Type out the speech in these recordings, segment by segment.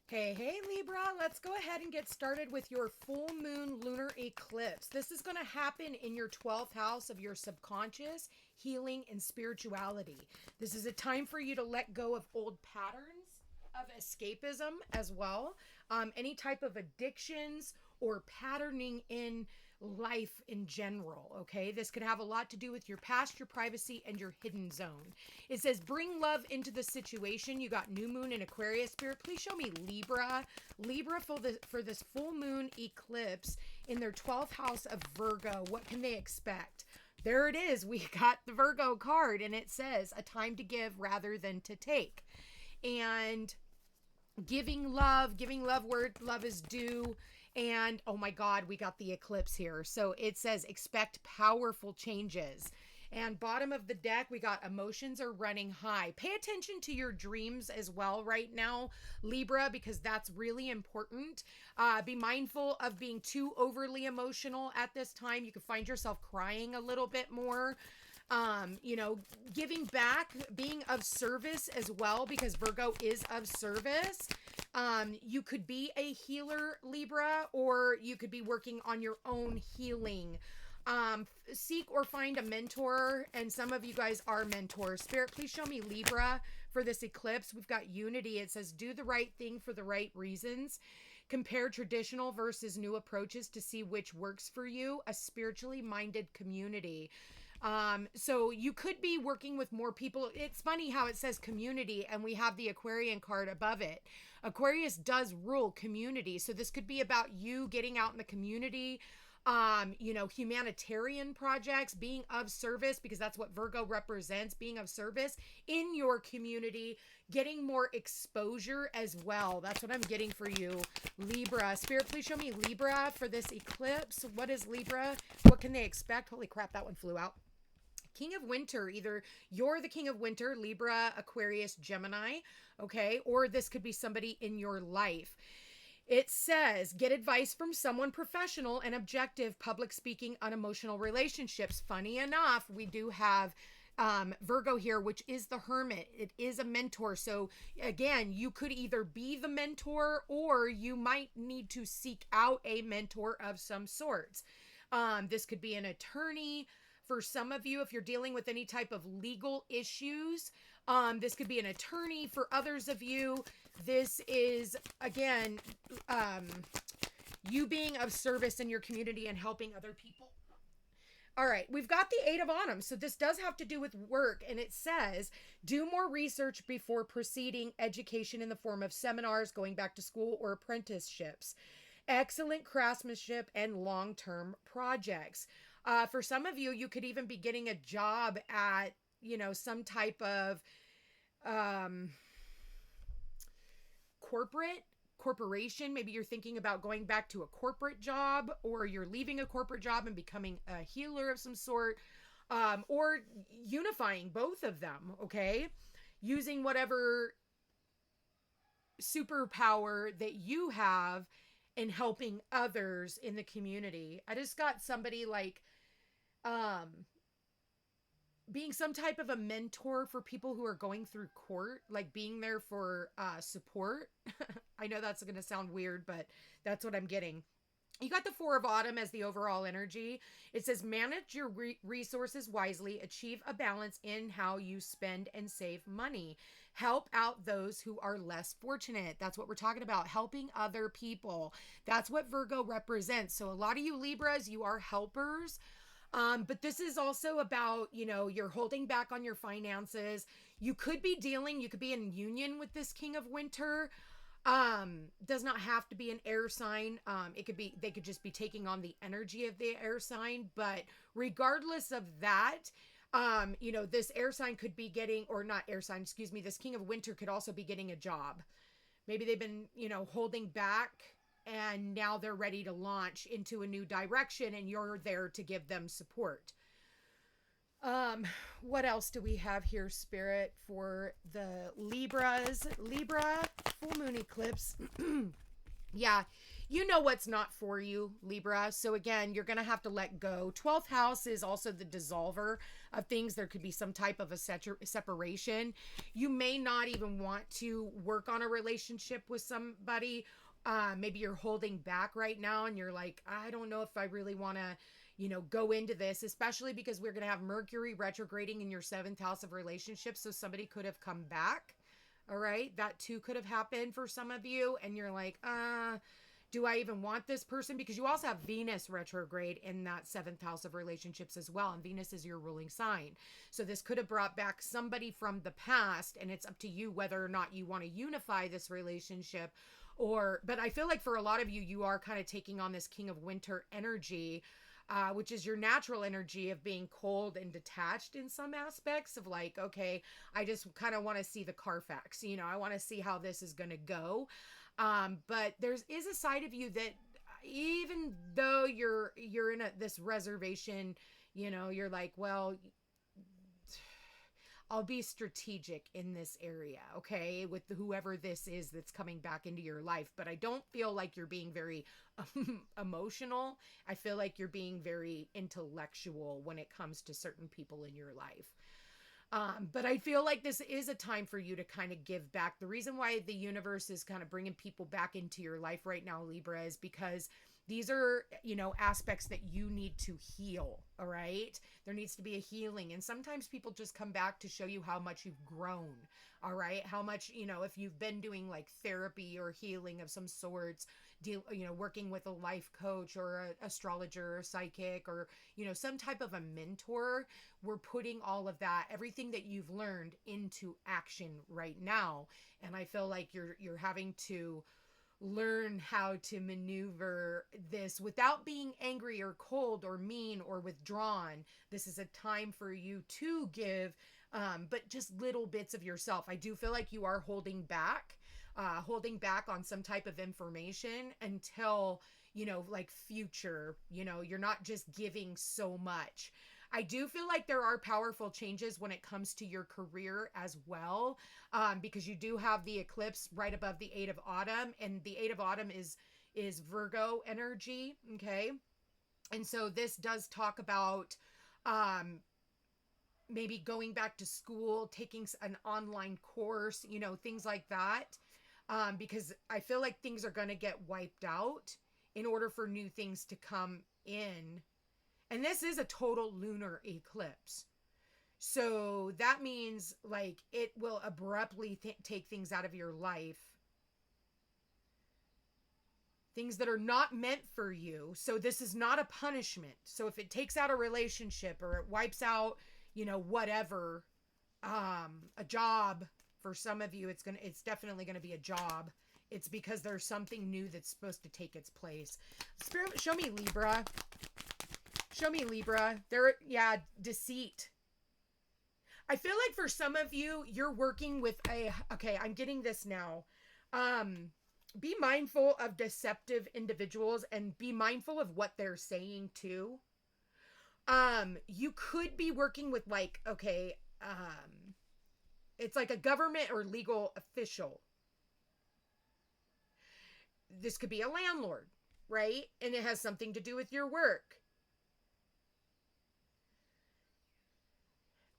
Hey, Libra, let's go ahead and get started with your full moon lunar eclipse. This is going to happen in your 12th house of your subconscious, healing, and spirituality. This is a time for you to let go of old patterns of escapism as well. Any type of addictions or patterning in life in general, okay? This could have a lot to do with your past, your privacy, and your hidden zone. It says, bring love into the situation. You got new moon in Aquarius. Spirit, please show me Libra. Libra for this full moon eclipse in their 12th house of Virgo. What can they expect? There it is. We got the Virgo card, and it says, a time to give rather than to take. And giving love where love is due. And oh my God, we got the eclipse here. So it says expect powerful changes. And bottom of the deck, we got emotions are running high. Pay attention to your dreams as well right now, Libra, because that's really important. Be mindful of being too overly emotional at this time. You can find yourself crying a little bit more. Giving back, being of service as well, because Virgo is of service. You could be a healer, Libra, or you could be working on your own healing. Seek or find a mentor, and some of you guys are mentors. Spirit, please show me Libra for this eclipse. We've got unity. It says, do the right thing for the right reasons. Compare traditional versus new approaches to see which works for you. A spiritually minded community. So you could be working with more people. It's funny how it says community and we have the Aquarian card above it. Aquarius does rule community. So this could be about you getting out in the community, humanitarian projects, being of service, because that's what Virgo represents, being of service in your community, getting more exposure as well. That's what I'm getting for you, Libra. Spirit, please show me Libra for this eclipse. What is Libra? What can they expect? Holy crap, that one flew out. King of Winter, either you're the King of Winter, Libra, Aquarius, Gemini, okay? Or this could be somebody in your life. It says, get advice from someone professional and objective, public speaking, unemotional relationships. Funny enough, we do have Virgo here, which is the Hermit. It is a mentor. So again, you could either be the mentor or you might need to seek out a mentor of some sorts. This could be an attorney. For some of you, if you're dealing with any type of legal issues, this could be an attorney. For others of you, this is, again, you being of service in your community and helping other people. All right, we've got the Eight of Autumn. So this does have to do with work. And it says, do more research before proceeding, education in the form of seminars, going back to school, or apprenticeships. Excellent craftsmanship and long-term projects. For some of you, you could even be getting a job at, some type of corporation. Maybe you're thinking about going back to a corporate job, or you're leaving a corporate job and becoming a healer of some sort, or unifying both of them, okay? Using whatever superpower that you have in helping others in the community. I just got somebody like being some type of a mentor for people who are going through court, like being there for support. I know that's going to sound weird, but that's what I'm getting. You got the Four of Autumn as the overall energy. It says, manage your resources wisely, achieve a balance in how you spend and save money. Help out those who are less fortunate. That's what we're talking about, helping other people. That's what Virgo represents. So a lot of you Libras, you are helpers. But this is also about, you're holding back on your finances. You could be in union with this King of Winter. Does not have to be an air sign. They could just be taking on the energy of the air sign. But regardless of that, this air sign could be getting, or not air sign, excuse me, this King of Winter could also be getting a job. Maybe they've been, holding back, and now they're ready to launch into a new direction, and you're there to give them support. What else do we have here, Spirit, for the Libras? Libra, full moon eclipse. Yeah. You know what's not for you, Libra. So again, you're going to have to let go. 12th house is also the dissolver of things. There could be some type of a separation. You may not even want to work on a relationship with somebody. Maybe you're holding back right now and you're like, I don't know if I really want to, go into this, especially because we're going to have Mercury retrograding in your 7th house of relationships. So somebody could have come back. All right. That too could have happened for some of you. And you're like, do I even want this person? Because you also have Venus retrograde in that 7th house of relationships as well. And Venus is your ruling sign. So this could have brought back somebody from the past. And it's up to you whether or not you want to unify this relationship but I feel like for a lot of you, you are kind of taking on this King of Winter energy, which is your natural energy of being cold and detached in some aspects of like, okay, I just kind of want to see the Carfax, I want to see how this is going to go. But is a side of you that even though you're in this reservation, you're like, well, I'll be strategic in this area, okay, with whoever this is that's coming back into your life. But I don't feel like you're being very emotional. I feel like you're being very intellectual when it comes to certain people in your life. But I feel like this is a time for you to kind of give back. The reason why the universe is kind of bringing people back into your life right now, Libra, is because these are, aspects that you need to heal. All right. There needs to be a healing. And sometimes people just come back to show you how much you've grown. All right. How much, if you've been doing like therapy or healing of some sorts, working with a life coach or an astrologer or psychic or, some type of a mentor, we're putting all of that, everything that you've learned into action right now. And I feel like you're having to learn how to maneuver this without being angry or cold or mean or withdrawn. This is a time for you to give, but just little bits of yourself. I do feel like you are holding back on some type of information until, like future, you're not just giving so much. I do feel like there are powerful changes when it comes to your career as well, because you do have the eclipse right above the 8 of autumn, and the 8 of autumn is Virgo energy, okay? And so this does talk about maybe going back to school, taking an online course, things like that, because I feel like things are going to get wiped out in order for new things to come in. And this is a total lunar eclipse. So that means like it will abruptly take things out of your life. Things that are not meant for you. So this is not a punishment. So if it takes out a relationship or it wipes out, whatever, a job for some of you, it's definitely going to be a job. It's because there's something new that's supposed to take its place. Spirit, show me Libra. Show me Libra. Deceit. I feel like for some of you, you're working with okay, I'm getting this now. Be mindful of deceptive individuals and be mindful of what they're saying too. You could be working with like, okay, it's like a government or legal official. This could be a landlord, right? And it has something to do with your work.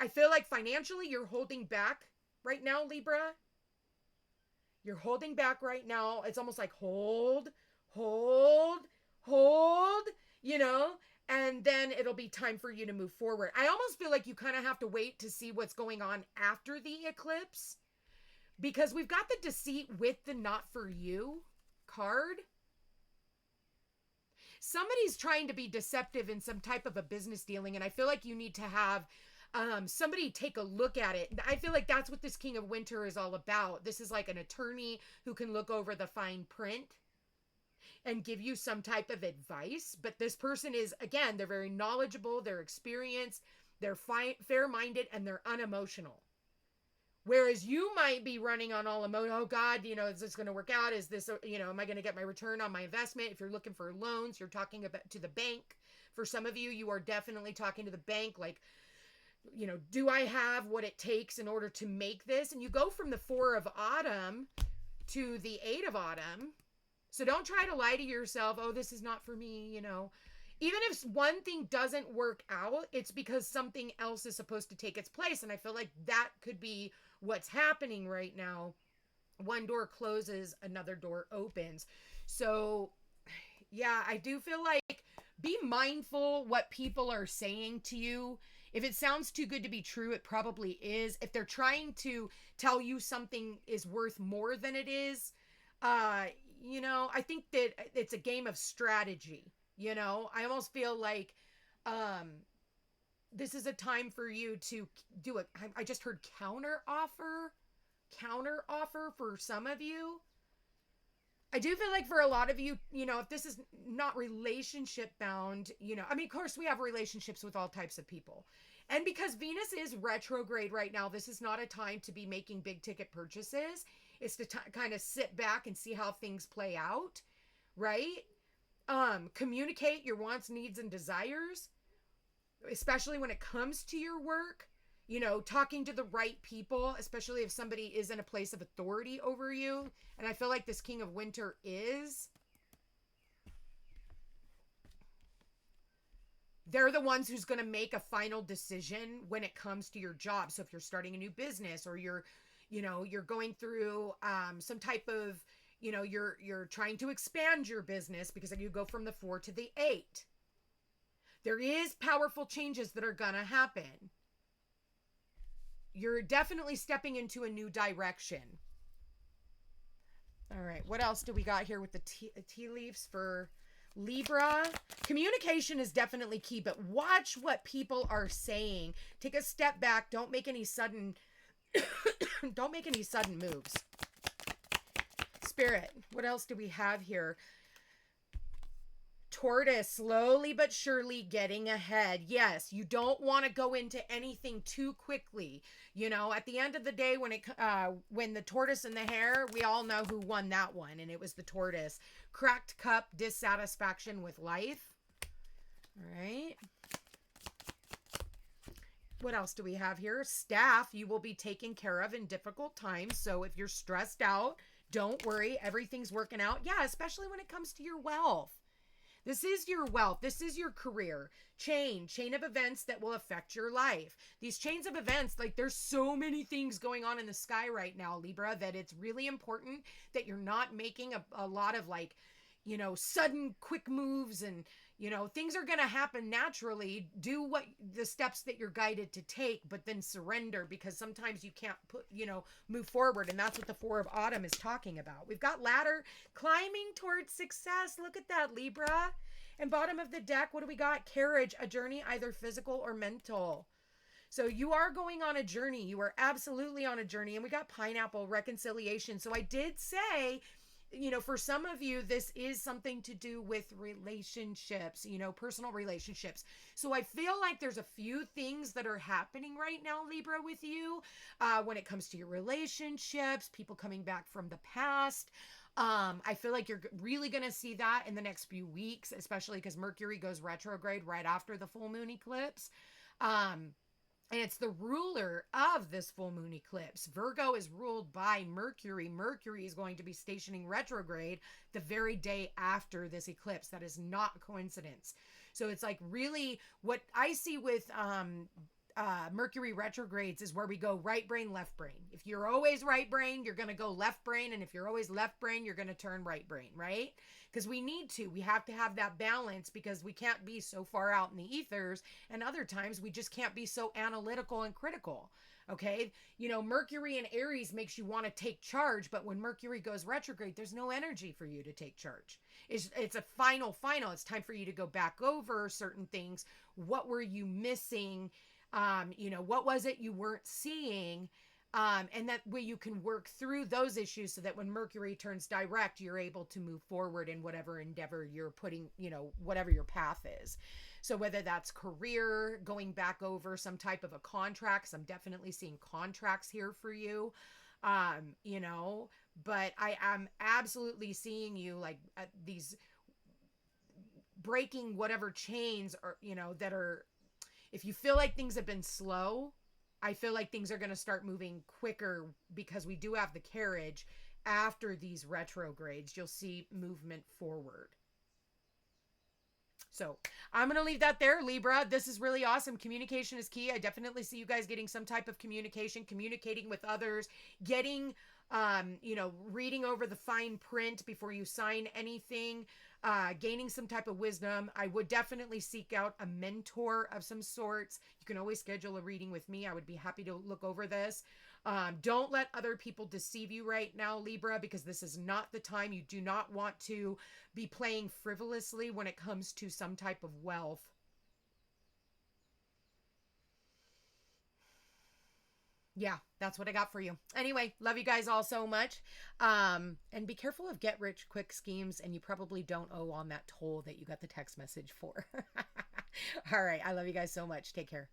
I feel like financially you're holding back right now, Libra. You're holding back right now. It's almost like hold, and then it'll be time for you to move forward. I almost feel like you kind of have to wait to see what's going on after the eclipse, because we've got the deceit with the not for you card. Somebody's trying to be deceptive in some type of a business dealing, and I feel like you need to have somebody take a look at it. I feel like that's what this King of Winter is all about. This is like an attorney who can look over the fine print and give you some type of advice. But this person is, again, they're very knowledgeable, they're experienced, they're fair-minded, and they're unemotional. Whereas you might be running on all emotion. Oh God, is this going to work out? Is this, am I going to get my return on my investment? If you're looking for loans, you're talking about to the bank. For some of you, you are definitely talking to the bank, like, do I have what it takes in order to make this? And you go from the 4 of autumn to the 8 of autumn. So don't try to lie to yourself, oh, this is not for me, you know. Even if one thing doesn't work out, it's because something else is supposed to take its place. And I feel like that could be what's happening right now. One door closes, another door opens. So, yeah, I do feel like be mindful what people are saying to you. If it sounds too good to be true, it probably is. If they're trying to tell you something is worth more than it is, uh, you know, I think that it's a game of strategy. You know, I almost feel like um, this is a time for you to do it. I just heard counter offer for some of you. I do feel like for a lot of you, you know, if this is not relationship bound, you know, I mean, of course, we have relationships with all types of people. And because Venus is retrograde right now, this is not a time to be making big ticket purchases. It's to kind of sit back and see how things play out, right? Communicate your wants, needs, and desires, especially when it comes to your work. You know, talking to the right people, especially if somebody is in a place of authority over you. And I feel like this King of Winter is. They're the ones who's going to make a final decision when it comes to your job. So if you're starting a new business, or you're, you know, you're going through some type of, you know, you're trying to expand your business, because you go from the 4 to the 8. There is powerful changes that are going to happen. You're definitely stepping into a new direction. All right, what else do we got here with the tea leaves for Libra? Communication is definitely key, but watch what people are saying. Take a step back. Don't make any sudden don't make any sudden moves. Spirit, what else do we have here? Tortoise, slowly but surely getting ahead. Yes, you don't want to go into anything too quickly. You know, at the end of the day, when the tortoise and the hare, we all know who won that one, and it was the tortoise. Cracked cup, dissatisfaction with life. All right. What else do we have here? Staff, you will be taken care of in difficult times. So if you're stressed out, don't worry. Everything's working out. Yeah, especially when it comes to your wealth. This is your wealth. This is your career. Chain of events that will affect your life. These chains of events, like there's so many things going on in the sky right now, Libra, that it's really important that you're not making a lot of like, you know, sudden quick moves, and, you know, things are going to happen naturally. Do what the steps that you're guided to take, but then surrender, because sometimes you can't move forward. And that's what the 4 of Autumn is talking about. We've got ladder climbing towards success. Look at that, Libra. And bottom of the deck, what do we got? Carriage, a journey, either physical or mental. So you are going on a journey. You are absolutely on a journey. And we got pineapple, reconciliation. So I did say, you know, for some of you, this is something to do with relationships, you know, personal relationships. So I feel like there's a few things that are happening right now, Libra, with you when it comes to your relationships, people coming back from the past. I feel like you're really going to see that in the next few weeks, especially because Mercury goes retrograde right after the full moon eclipse. And it's the ruler of this full moon eclipse. Virgo is ruled by Mercury. Mercury is going to be stationing retrograde the very day after this eclipse. That is not a coincidence. So it's like really what I see with Mercury retrogrades is where we go right brain, left brain. If you're always right brain, you're going to go left brain. And if you're always left brain, you're going to turn right brain, right? Because we have to have that balance, because we can't be so far out in the ethers. And other times we just can't be so analytical and critical. Okay. You know, Mercury in Aries makes you want to take charge, but when Mercury goes retrograde, there's no energy for you to take charge. It's a final. It's time for you to go back over certain things. What were you missing? You know, what was it you weren't seeing? And that way you can work through those issues, so that when Mercury turns direct, you're able to move forward in whatever endeavor you're putting, you know, whatever your path is. So whether that's career, going back over some type of a contract, 'cause I'm definitely seeing contracts here for you, you know, but I am absolutely seeing you like these breaking whatever chains, or, you know, that are, if you feel like things have been slow, I feel like things are going to start moving quicker, because we do have the carriage after these retrogrades, you'll see movement forward. So I'm going to leave that there, Libra. This is really awesome. Communication is key. I definitely see you guys getting some type of communication, communicating with others, getting, reading over the fine print before you sign anything, gaining some type of wisdom. I would definitely seek out a mentor of some sorts. You can always schedule a reading with me. I would be happy to look over this. Don't let other people deceive you right now, Libra, because this is not the time. You do not want to be playing frivolously when it comes to some type of wealth. Yeah, that's what I got for you. Anyway, love you guys all so much. And be careful of get rich quick schemes, and you probably don't owe on that toll that you got the text message for. All right, I love you guys so much. Take care.